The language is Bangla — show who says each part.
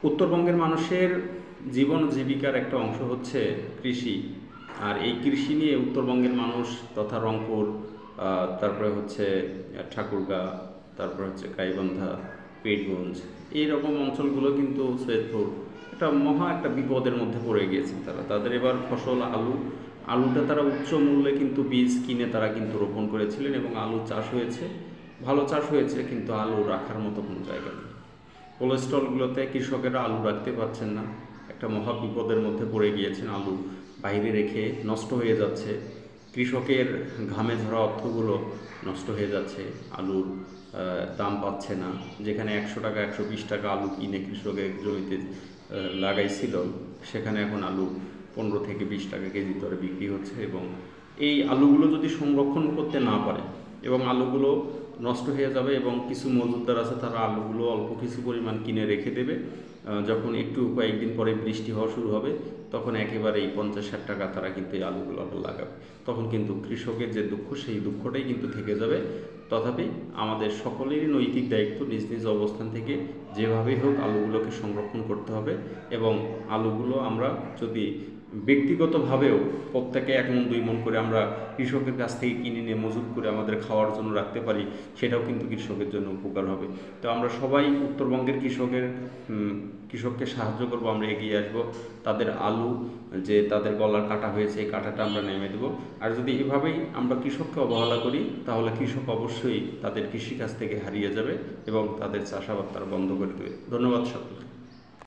Speaker 1: উত্তরবঙ্গের মানুষের জীবন জীবিকার একটা অংশ হচ্ছে কৃষি। আর এই কৃষি নিয়ে উত্তরবঙ্গের মানুষ তথা রংপুর, তারপরে হচ্ছে ঠাকুরগাঁ, তারপরে হচ্ছে গাইবান্ধা, পীরগঞ্জ, এইরকম অঞ্চলগুলো কিন্তু সৈয়দপুর একটা বিপদের মধ্যে পড়ে গিয়েছেন। তাদের এবার ফসল আলুটা তারা উচ্চ মূল্যে কিন্তু বীজ কিনে তারা কিন্তু রোপণ করেছিলেন এবং আলু চাষ হয়েছে, ভালো চাষ হয়েছে, কিন্তু আলু রাখার মতো কোনো জায়গা নেই। কোল্ড স্টলগুলোতে কৃষকেরা আলু রাখতে পারছেন না, একটা মহা বিপদের মধ্যে পড়ে গিয়েছেন। আলু বাইরে রেখে নষ্ট হয়ে যাচ্ছে, কৃষকের ঘামে ঝরা অর্থগুলো নষ্ট হয়ে যাচ্ছে, আলুর দাম পাচ্ছে না। যেখানে 100 টাকা 120 টাকা আলু কিনে কৃষকের জমিতে লাগাইছিল, সেখানে এখন আলু 15 থেকে 20 টাকা কেজি দরে বিক্রি হচ্ছে। এবং এই আলুগুলো যদি সংরক্ষণ করতে না পারে এবং আলুগুলো নষ্ট হয়ে যাবে, এবং কিছু মজুতদার আছে তারা আলুগুলো অল্প কিছু পরিমাণ কিনে রেখে দেবে, যখন একটু কয়েকদিন পরে বৃষ্টি হওয়া শুরু হবে তখন একেবারেই 50-60 টাকা তারা কিন্তু এই আলুগুলো আবার লাগাবে। তখন কিন্তু কৃষকের যে দুঃখ, সেই দুঃখটাই কিন্তু থেকে যাবে। তথাপি আমাদের সকলেরই নৈতিক দায়িত্ব নিজ নিজ অবস্থান থেকে যেভাবেই হোক আলুগুলোকে সংরক্ষণ করতে হবে। এবং আলুগুলো আমরা যদি ব্যক্তিগতভাবেও প্রত্যেকে 1 মণ 2 মণ করে আমরা কৃষকের কাছ থেকে কিনে নিয়ে মজুত করে আমাদের খাওয়ার জন্য রাখতে পারি, সেটাও কিন্তু কৃষকের জন্য উপকার হবে। তো আমরা সবাই উত্তরবঙ্গের কৃষককে সাহায্য করব, আমরা এগিয়ে আসব। তাদের আলু যে তাদের গলার কাটা হয়েছে, এই কাটাটা আমরা নেমে দেবো। আর যদি এভাবেই আমরা কৃষককে অবহেলা করি, তাহলে কৃষক অবশ্যই তাদের কৃষিকাজ থেকে হারিয়ে যাবে এবং তাদের চাষাবাদ তারা বন্ধ করে দেবে। ধন্যবাদ সকলকে।